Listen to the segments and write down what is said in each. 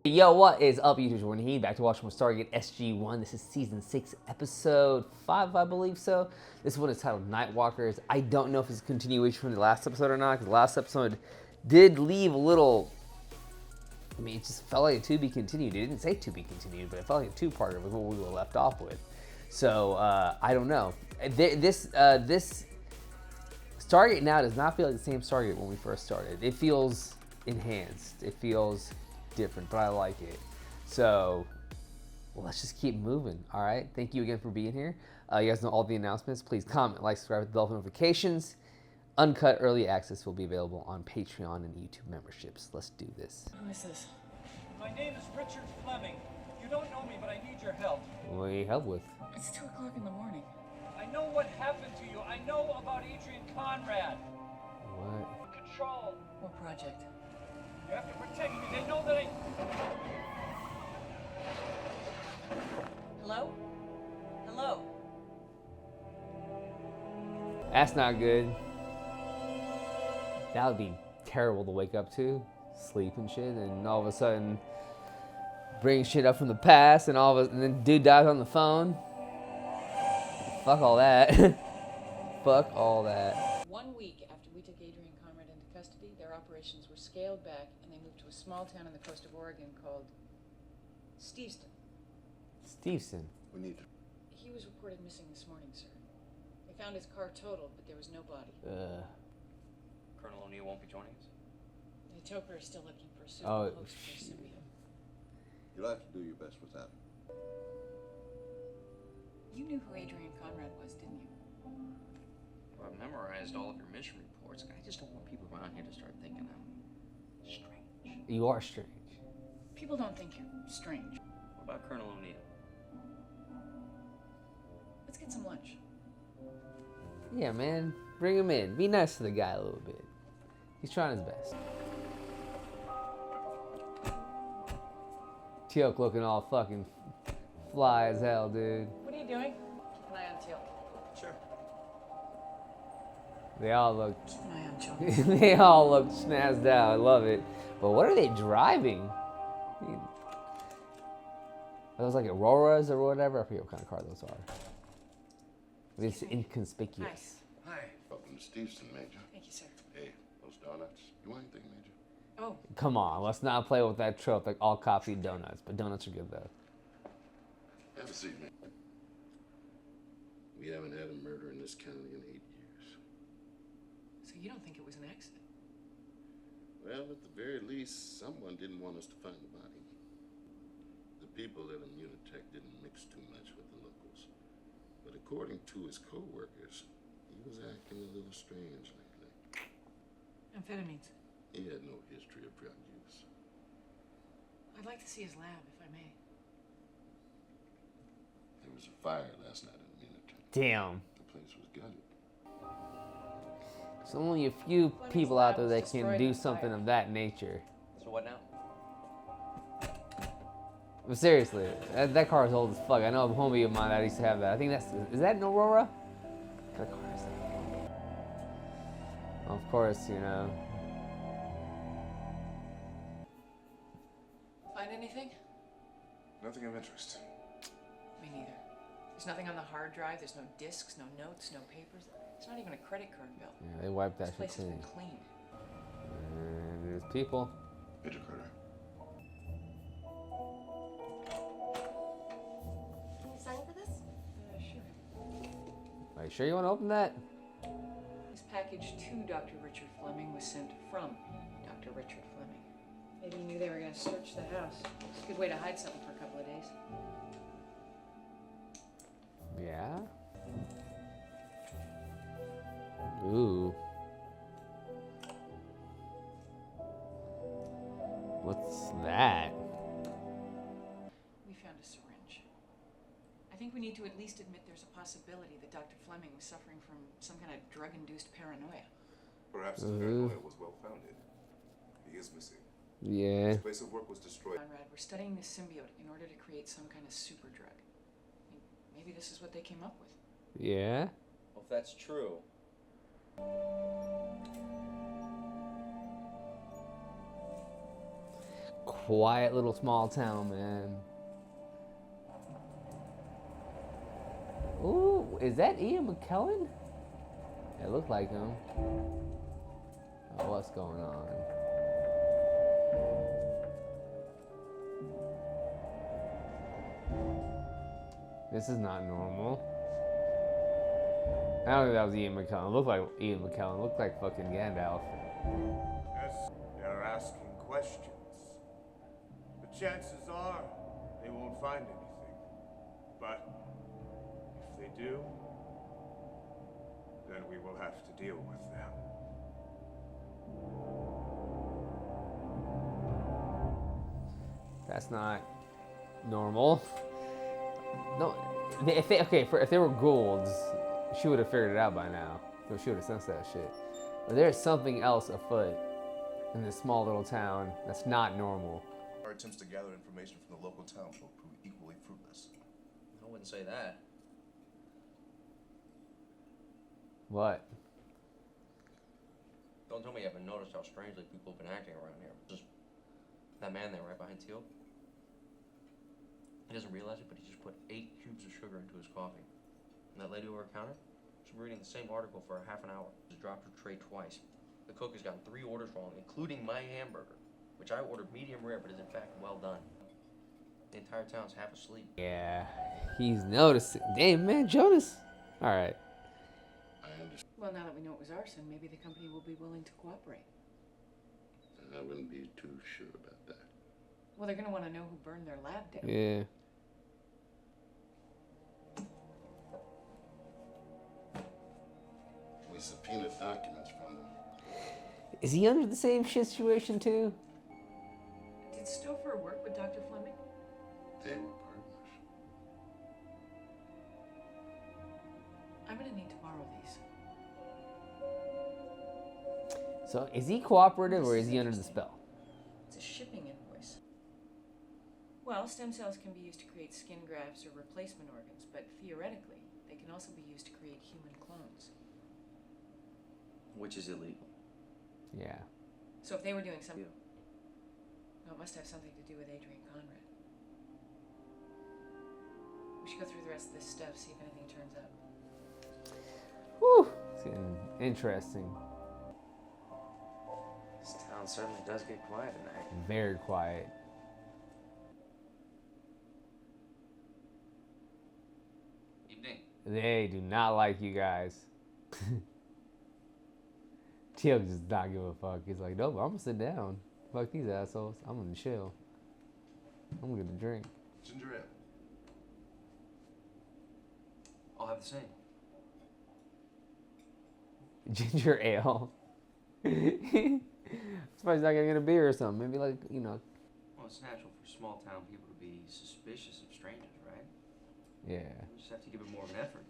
Yo, what is up, YouTube? We're here back to watch more Stargate SG-1. This is season 6, episode 5, I believe so. This one is titled Nightwalkers. I don't know if it's a continuation from the last episode or not, because the last episode did leave a little... I mean, it just felt like a to be continued. It didn't say to be continued, but it felt like a two-parter with what we were left off with. So, I don't know. This Stargate now does not feel like the same Stargate when we first started. It feels enhanced. It feels different, but I like it. So, well, let's just keep moving. All right. Thank you again for being here. You guys know all the announcements. Please comment, like, subscribe with the bell notifications. Uncut early access will be available on Patreon and YouTube memberships. Let's do this. Who is this? My name is Richard Flemming. You don't know me, but I need your help. What do you help with? It's 2 o'clock in the morning. I know what happened to you. I know about Adrian Conrad. What? Control. What project? You have to protect me. They know that I... Hello? Hello? That's not good. That would be terrible to wake up to. Sleep and shit, and all of a sudden bring shit up from the past, and and then dude dies on the phone. Fuck all that. Fuck all that. 1 week after we took Adrian Conrad into custody, their operations were scaled back and they moved to a small town on the coast of Oregon called Steveston. Stevenson. We need to. He was reported missing this morning, sir. They found his car totaled, but there was no body. Colonel O'Neill won't be joining us? The Toker is still looking for a Oh, suitable host for his symbiote. You'll have to do your best with that. You knew who Adrian Conrad was, didn't you? Well, I've memorized all of your mission reports. I just don't want people around here to start thinking I'm strange. You are strange. People don't think you're strange. What about Colonel O'Neill? Let's get some lunch. Yeah, man. Bring him in. Be nice to the guy a little bit. He's trying his best. Teal'c looking all fucking fly as hell, dude. What are you doing? Keep an eye on Teal. Sure. They all look Keep an eye on Joe. they all look snazzed out. I love it. But what are they driving? Are those like Auroras or whatever? I forget what kind of car those are. It's inconspicuous. Hi. Welcome to Stevenson, Major. Thank you, sir. Hey, those donuts. You want anything, Major? Oh, Come on, let's not play with that trope like all cops eat donuts. But donuts are good though. Have a seat, man. We haven't had a murder in this county in 8 years. so you don't think it was an accident? Well, at the very least, someone didn't want us to find the body. The people at Immunotech didn't mix too much with the locals. But according to his co-workers, he was acting a little strange lately. Amphetamines. He had no history of drug use. I'd like to see his lab, if I may. There was a fire last night at Immunotech. Damn. The place was gutted. There's only a few people out there that can do something of that nature. So what now? But seriously, that car is old as fuck. I know a homie of mine that used to have that. I think is that an Aurora? What car is that? Of course, you know. Find anything? Nothing of interest. Me neither. There's nothing on the hard drive. There's no discs, no notes, no papers. There's not even a credit card bill. Yeah, they wiped that This shit place has clean. been clean. And there's people. Major Carter. Can you sign for this? Sure. Are you sure you want to open that? This package to Dr. Richard Flemming was sent from Dr. Richard Flemming. Maybe he knew they were going to search the house. It's a good way to hide something for a couple of days. Yeah. Ooh. What's that? We found a syringe. I think we need to at least admit there's a possibility that Dr. Flemming was suffering from some kind of drug-induced paranoia. Perhaps the paranoia was well founded. He is missing. Yeah. His place of work was destroyed. Conrad, we're studying this symbiote in order to create some kind of super drug. Maybe this is what they came up with. Yeah. Well, if that's true, quiet little small town, man. Ooh, is that Ian McKellen? It looked like him. Oh, what's going on? This is not normal. I don't think that was Ian McKellen. It looked like Ian McKellen. It looked like fucking Gandalf. As they're asking questions, the chances are they won't find anything. But if they do, then we will have to deal with them. That's not normal. No, if they were Goa'ulds, she would have figured it out by now. She would have sensed that shit. But there's something else afoot in this small little town that's not normal. Our attempts to gather information from the local townfolk prove equally fruitless. I wouldn't say that. What? Don't tell me you haven't noticed how strangely people have been acting around here. Just that man there right behind Teal. He doesn't realize it, but he just put 8 cubes of sugar into his coffee. And that lady over her counter, she's been reading the same article for a half an hour. She's dropped her tray twice. The cook has gotten 3 orders wrong, including my hamburger, which I ordered medium rare, but is in fact well done. The entire town's half asleep. Yeah, he's noticing. Damn, man, Jonas. All right. I understand. Well, now that we know it was arson, maybe the company will be willing to cooperate. I wouldn't be too sure about that. Well, they're going to want to know who burned their lab down. Yeah. We subpoenaed documents from them. Is he under the same shit situation too? Did Stouffer work with Dr. Flemming? They were partners. I'm going to need to borrow these. So is he cooperative or is he under the spell? It's a shipping invoice. Well, stem cells can be used to create skin grafts or replacement organs, but theoretically, they can also be used to create human clones. Which is illegal. Yeah. So if they were doing something, well, it must have something to do with Adrian Conrad. We should go through the rest of this stuff, see if anything turns up. Whew. It's getting interesting. This town certainly does get quiet at night. Very quiet. Evening. They do not like you guys. Teal just not give a fuck. He's like, nope, I'm gonna sit down. Fuck these assholes. I'm gonna chill. I'm gonna get a drink. Ginger ale. I'll have the same. Ginger ale. Somebody's not gonna get a beer or something. Maybe like, you know. Well, it's natural for small town people to be suspicious of strangers, right? Yeah. You just have to give it more of an effort.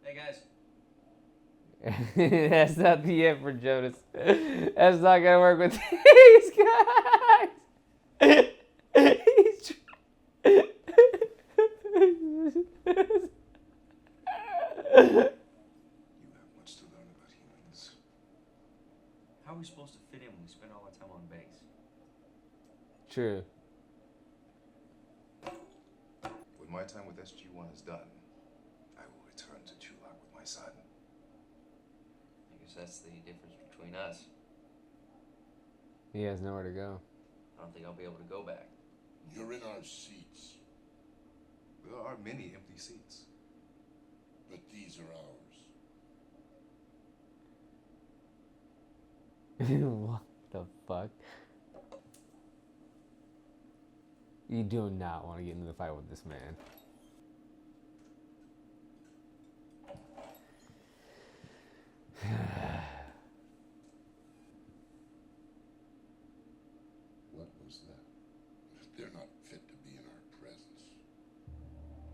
Hey guys. That's not the effort, Jonas. That's not gonna work with these guys. You have much to learn about humans. How are we supposed to fit in when we spend all our time on base? True. When my time with SG-1 is done, I will return to Chulak with my son. I guess that's the difference between us. He has nowhere to go. I don't think I'll be able to go back. You're in our seats, There are many empty seats. but these are ours. What the fuck? You do not want to get into the fight with this man. What was that? They're not fit to be in our presence.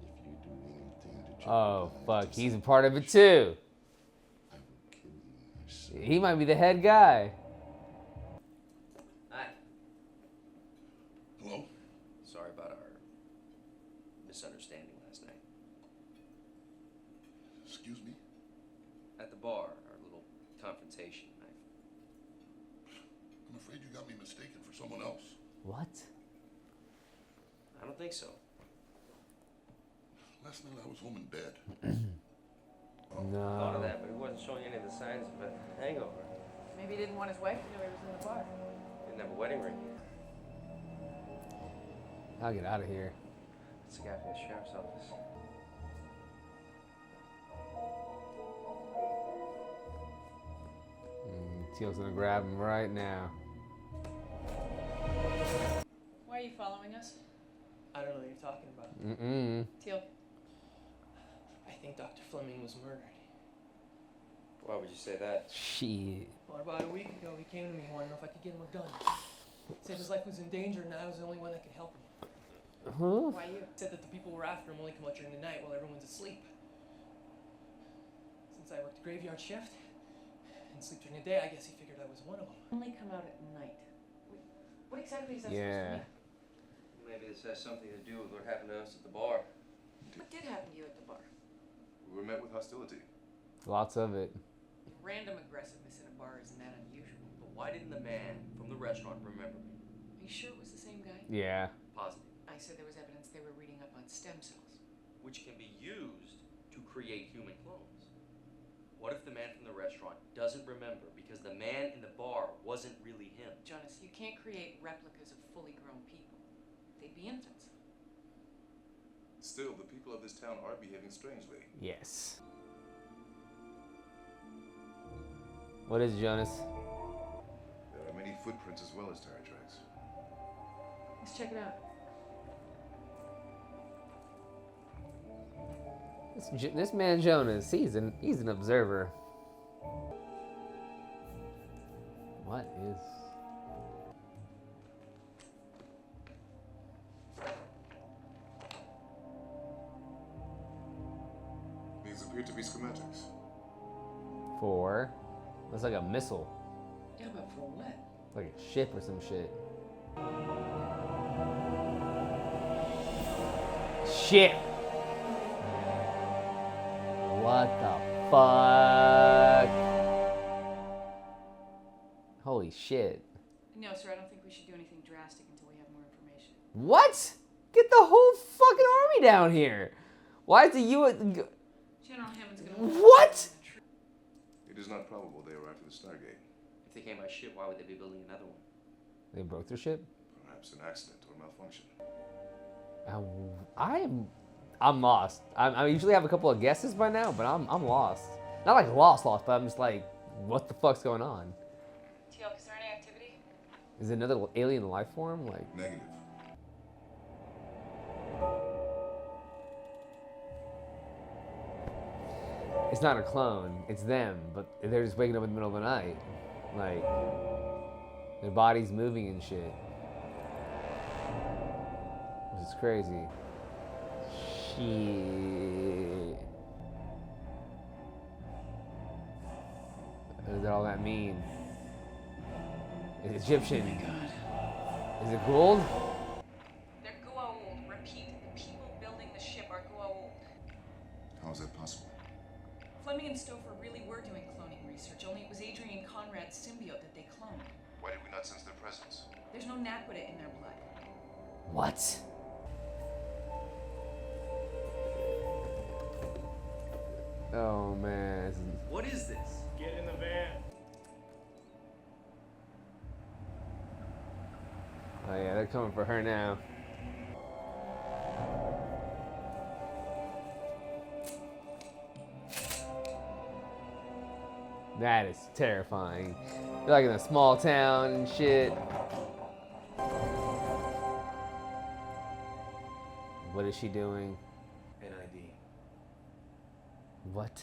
If you do anything to Oh jeopardize fuck, this he's a part of it too. I will kill you myself. He might be the head guy. Hi. Hello? Sorry about our misunderstanding last night. Excuse me? At the bar, our little confrontation. afraid you got me mistaken for someone else. What? I don't think so. Last night I was home in bed. Thought of No. that, but he wasn't showing any of the signs of a hangover. Maybe he didn't want his wife to know he was in the bar. Didn't have a wedding ring. I'll get out of here. It's the guy from the sheriff's office. Teal's gonna grab him right now. Why are you following us? I don't know what you're talking about. Teal. I think Dr. Flemming was murdered. Why would you say that? Shit. Well, about a week ago, he came to me and wanted to know if I could get him a gun. Said his life was in danger and I was the only one that could help him. Huh? Why you? Said that the people who were after him only come out during the night while everyone's asleep. Since I worked a graveyard shift and sleep during the day, I guess he figured I was one of them. Only come out at night. What exactly is that Yeah. supposed to mean? Maybe this has something to do with what happened to us at the bar. What did happen to you at the bar? We were met with hostility. Lots of it. Random aggressiveness in a bar isn't that unusual. But why didn't the man from the restaurant remember me? Are you sure it was the same guy? Yeah. Positive. I said there was evidence they were reading up on stem cells. Which can be used to create human clones. What if the man from the restaurant doesn't remember because the man in the bar wasn't really him? Jonas, you can't create replicas of fully grown people. They'd be infants. Still, the people of this town are behaving strangely. Yes. What is it, Jonas? There are many footprints as well as tire tracks. Let's check it out. This man Jonas, he's an observer. What is? These appear to be schematics. For? Looks like a missile, Yeah, but for what? like a ship or some shit. Shit! What the fuck? Holy shit. No, sir, I don't think we should do anything drastic until we have more information. What? Get the whole fucking army down here. Why is the U.S. General Hammond's gonna... What? It is not probable they are after the Stargate. If they came by ship, why would they be building another one? They broke their ship? Perhaps an accident or malfunction. I'm lost. I usually have a couple of guesses by now, but I'm lost. Not like lost, but I'm just like, what the fuck's going on? Teal, is there any activity? Is it another alien life form? Like, Negative. it's not a clone. It's them, but they're just waking up in the middle of the night. Like, their body's moving and shit. This is crazy. Shit. What does all that mean? It's Egyptian. Oh my God. Is it Goa'uld? They're Goa'uld. Repeat, the people building the ship are Goa'uld. How is that possible? Flemming and Stouffer really were doing cloning research, only it was Adrian Conrad's symbiote that they cloned. Why did we not sense their presence? There's no naquita in their blood. What? Oh man. What is this? Get in the van. Oh yeah, they're coming for her now. That is terrifying. They're like in a small town and shit. What is she doing? NID. What?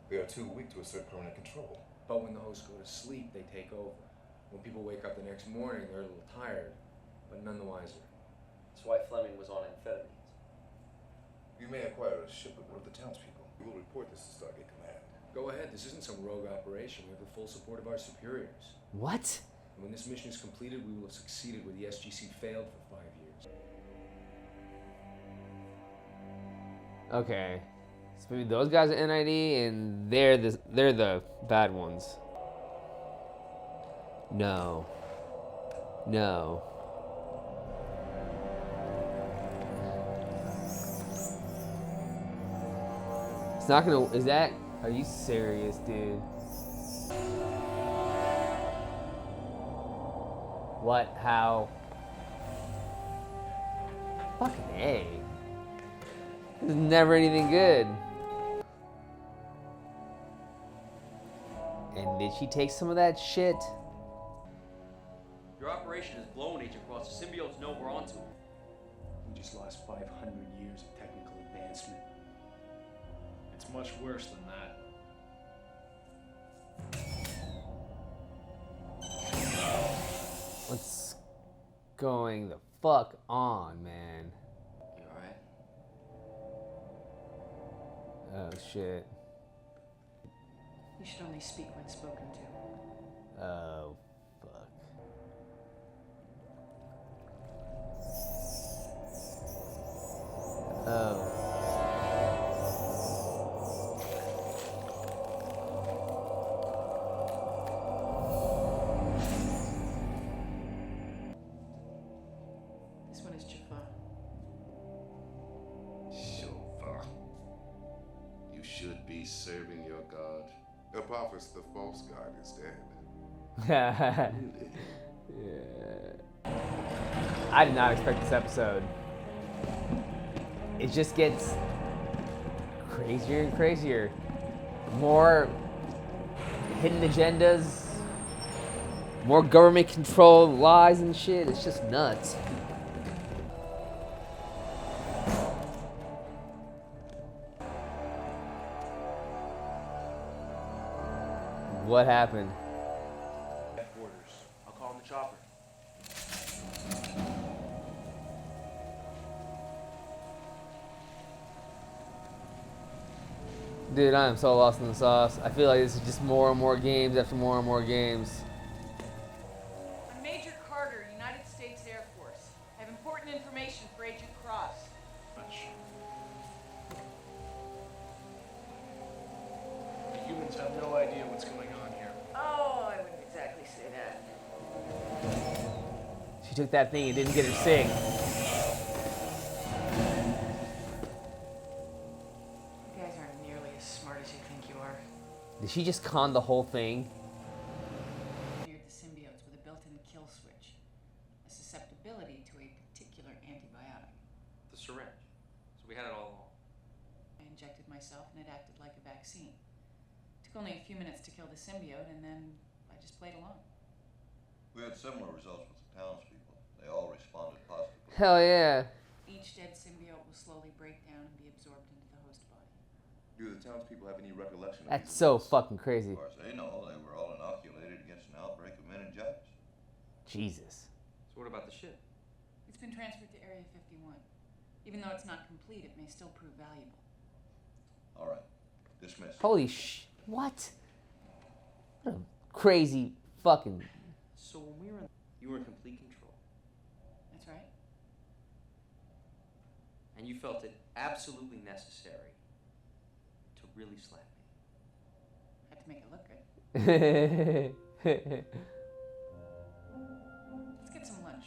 They are too weak to assert permanent control. But when the hosts go to sleep, they take over. When people wake up the next morning, they're a little tired, but none the wiser. That's why Flemming was on amphetamines. You may acquire a ship of one of the townspeople. We will report this to Stargate Command. Go ahead, this isn't some rogue operation. We have the full support of our superiors. What? And when this mission is completed, we will have succeeded where the SGC failed for 5 years. Okay. So maybe those guys are NID and they're the bad ones. No. No. It's not gonna. Is that? Are you serious, dude? What? How? Fucking A. There's never anything good. And did she take some of that shit? Your operation has blown Agent Cross. The symbiotes know we're onto it. We just lost 500 years of technical advancement. It's much worse than that. What's going the fuck on, man? You alright? Oh shit. You should only speak when spoken to. Oh fuck. Oh. This one is Jaffa. Shofar. You should be serving your God. Apophis, the false god, is dead. Really? Yeah. I did not expect this episode. It just gets crazier and crazier. More hidden agendas, more government control, lies and shit. It's just nuts. What happened? Headquarters. I'll call him the chopper. Dude, I am so lost in the sauce. I feel like this is just more and more games after more and more games. I'm Major Carter, United States Air Force. I have important information for Agent Cross. The humans have no idea what's going on here. Oh, I wouldn't exactly say that. She took that thing and didn't get her sick. You guys aren't nearly as smart as you think you are. Did she just con the whole thing? Cleared the symbiotes with a built-in kill switch. A susceptibility to a particular antibiotic. The syringe. So we had it all along. I injected myself and it acted like a vaccine. Took only a few minutes to kill the symbiote and then I just played along. We had similar results with the townspeople. They all responded positively. Hell yeah. Each dead symbiote will slowly break down and be absorbed into the host body. Do the townspeople have any recollection of That's these so events? fucking crazy. As far as they know, they were all inoculated against an outbreak of meningitis. Jesus. So what about the ship? It's been transferred to Area 51. Even though it's not complete, it may still prove valuable. All right. Dismissed. Holy what? What a crazy fucking. So when we were you were in complete control. That's right. And you felt it absolutely necessary to really slap me. Had to make it look good. Let's get some lunch.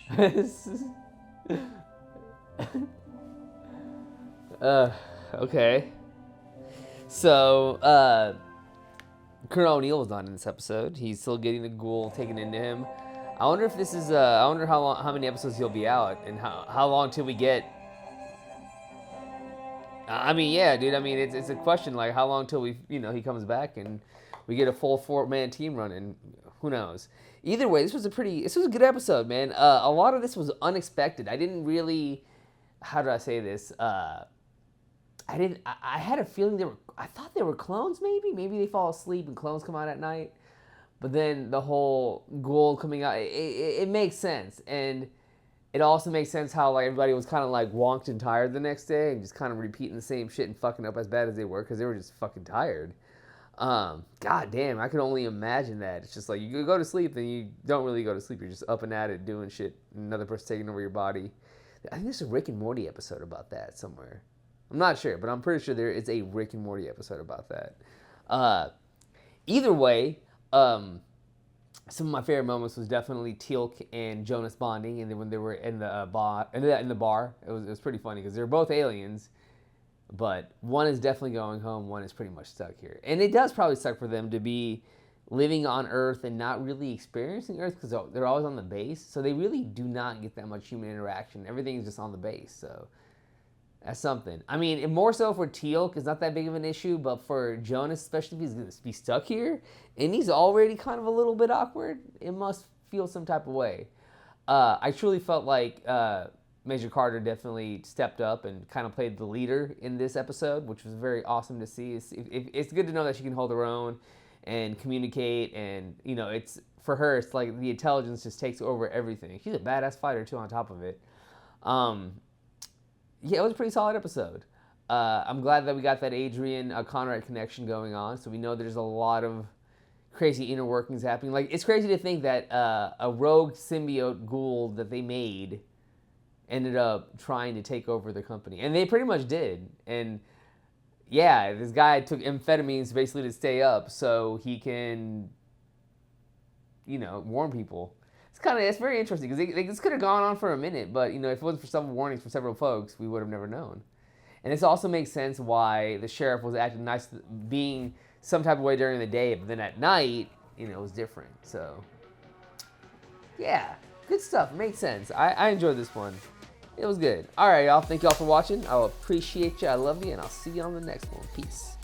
Okay. So, Colonel O'Neill was not in this episode. He's still getting the Goa'uld taken into him. I wonder if this is. I wonder how many episodes he'll be out, and how long till we get. I mean, yeah, dude. I mean, it's a question like how long till he comes back and we get a full 4-man team running. Who knows? Either way, this was a good episode, man. A lot of this was unexpected. I didn't really. How do I say this? I had a feeling I thought they were clones. Maybe they fall asleep and clones come out at night. But then the whole Goa'uld coming out, it makes sense. And it also makes sense how like everybody was kind of like wonked and tired the next day and just kind of repeating the same shit and fucking up as bad as they were because they were just fucking tired. God damn, I can only imagine that. It's just like you go to sleep, then you don't really go to sleep. You're just up and at it doing shit. Another person taking over your body. I think there's a Rick and Morty episode about that somewhere. I'm not sure, but I'm pretty sure there is a Rick and Morty episode about that. Either way, some of my favorite moments was definitely Teal'c and Jonas bonding, and then when they were in the bar, it was pretty funny because they're both aliens, but one is definitely going home, one is pretty much stuck here, and it does probably suck for them to be living on Earth and not really experiencing Earth because they're always on the base, so they really do not get that much human interaction. Everything's just on the base, so that's something. I mean, and more so for Teal'c, it's not that big of an issue, but for Jonas, especially if he's going to be stuck here, and he's already kind of a little bit awkward, it must feel some type of way. I truly felt like Major Carter definitely stepped up and kind of played the leader in this episode, which was very awesome to see. It's good to know that she can hold her own and communicate, and, you know, it's for her, it's like the intelligence just takes over everything. She's a badass fighter, too, on top of it. Yeah, it was a pretty solid episode. I'm glad that we got that Adrian Conrad connection going on, so we know there's a lot of crazy inner workings happening. Like, it's crazy to think that a rogue symbiote Goa'uld that they made ended up trying to take over the company. And they pretty much did. And yeah, this guy took amphetamines basically to stay up so he can, you know, warn people. It's very interesting because this could have gone on for a minute, but, you know, if it wasn't for some warnings from several folks, we would have never known. And this also makes sense why the sheriff was acting nice, being some type of way during the day, but then at night, you know, it was different. So, yeah, good stuff. It makes sense. I enjoyed this one. It was good. All right, y'all. Thank y'all for watching. I'll appreciate you. I love you, and I'll see you on the next one. Peace.